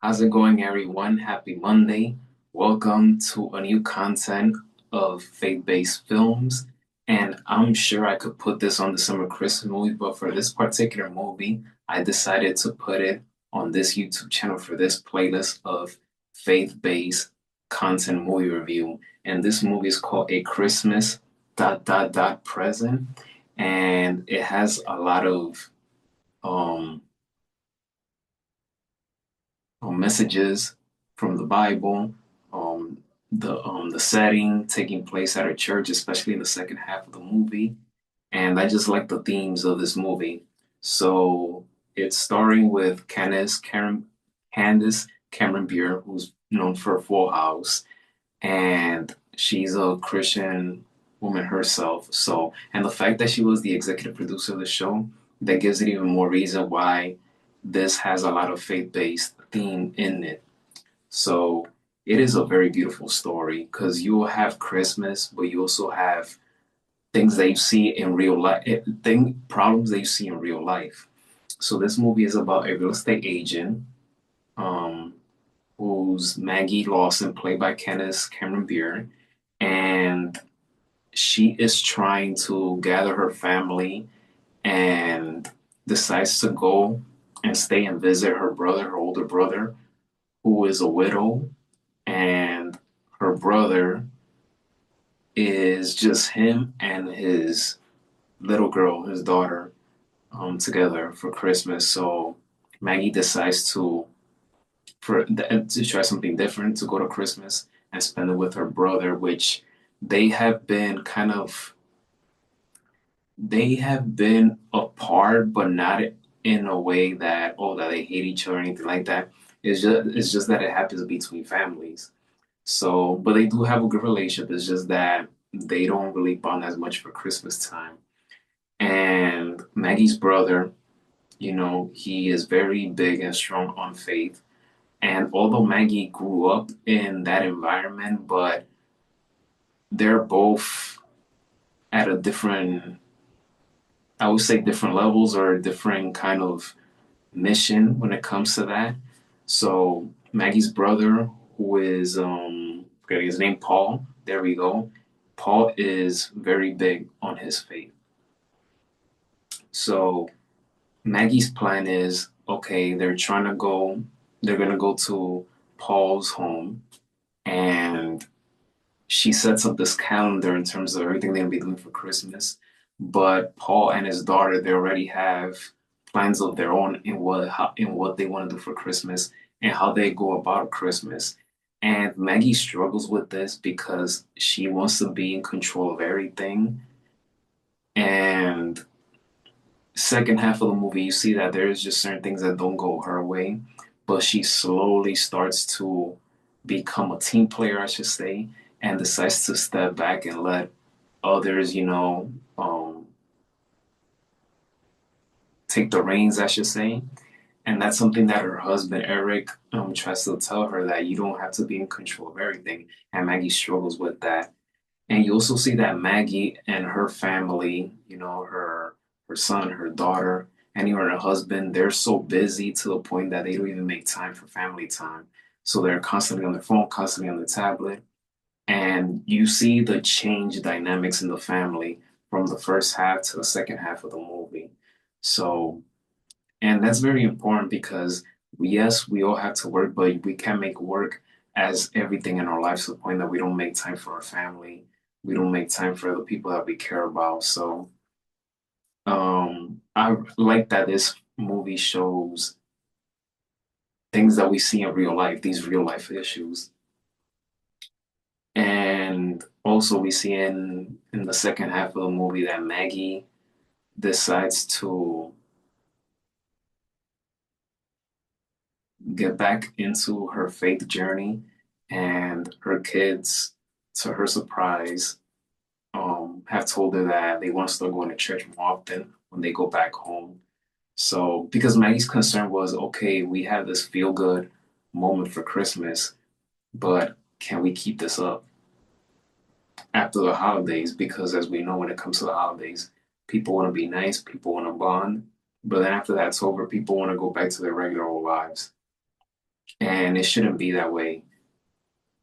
How's it going, everyone? Happy Monday. Welcome to a new content of faith-based films. And I'm sure I could put this on the summer Christmas movie, but for this particular movie, I decided to put it on this YouTube channel for this playlist of faith-based content movie review. And this movie is called A Christmas Present. And it has a lot of um messages from the Bible, um, the setting taking place at a church, especially in the second half of the movie, and I just like the themes of this movie. So it's starring with Candace Cameron Bure, who's known for Full House, and she's a Christian woman herself. So, and the fact that she was the executive producer of the show, that gives it even more reason why this has a lot of faith-based theme in it. So it is a very beautiful story because you will have Christmas, but you also have things that you see in real life, problems that you see in real life. So this movie is about a real estate agent, um, who's Maggie Lawson, played by Candace Cameron Bure, and she is trying to gather her family and decides to go and stay and visit her brother, her older brother, who is a widow, and her brother is just him and his little girl, his daughter, together for Christmas. So Maggie decides to try something different, to go to Christmas and spend it with her brother, which they have been kind of they have been apart, but not in a way that that they hate each other or anything like that. It's just that it happens between families. So, but they do have a good relationship. It's just that they don't really bond as much for Christmas time. And Maggie's brother, he is very big and strong on faith. And although Maggie grew up in that environment, but they're both at a different, I would say, different levels or a different kind of mission when it comes to that. So Maggie's brother, who is forgetting his name, Paul. There we go. Paul is very big on his faith. So Maggie's plan is okay. They're gonna go to Paul's home, and she sets up this calendar in terms of everything they're gonna be doing for Christmas. But Paul and his daughter, they already have plans of their own in what they want to do for Christmas and how they go about Christmas. And Maggie struggles with this because she wants to be in control of everything. And second half of the movie, you see that there's just certain things that don't go her way, but she slowly starts to become a team player, I should say, and decides to step back and let others, take the reins, I should say. And that's something that her husband, Eric, tries to tell her that you don't have to be in control of everything. And Maggie struggles with that. And you also see that Maggie and her family, her son, her daughter, and even her husband, they're so busy to the point that they don't even make time for family time. So they're constantly on their phone, constantly on the tablet. And you see the change dynamics in the family from the first half to the second half of the movie. So, and that's very important because yes, we all have to work, but we can't make work as everything in our lives to the point that we don't make time for our family. We don't make time for the people that we care about. So, I like that this movie shows things that we see in real life, these real life issues. And also we see in the second half of the movie that Maggie decides to get back into her faith journey, and her kids, to her surprise, have told her that they want to start going to church more often when they go back home. So, because Maggie's concern was, okay, we have this feel good moment for Christmas, but can we keep this up after the holidays? Because as we know, when it comes to the holidays, people want to be nice, people want to bond, but then after that's over, people want to go back to their regular old lives. And it shouldn't be that way.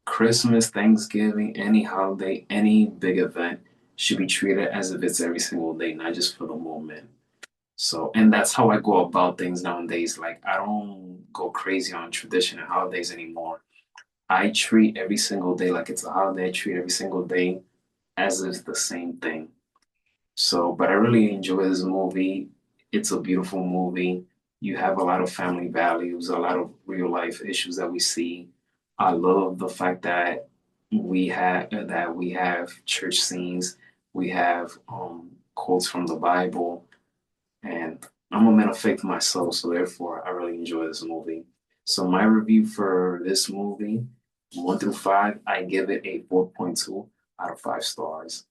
Christmas, Thanksgiving, any holiday, any big event should be treated as if it's every single day, not just for the moment. So, and that's how I go about things nowadays. Like, I don't go crazy on tradition and holidays anymore. I treat every single day like it's a holiday. I treat every single day as if it's the same thing. So, but I really enjoy this movie. It's a beautiful movie. You have a lot of family values, a lot of real life issues that we see. I love the fact that we have church scenes, we have quotes from the Bible, and I'm a man of faith myself, so therefore I really enjoy this movie. So my review for this movie, 1 through 5, I give it a 4.2 out of 5 stars.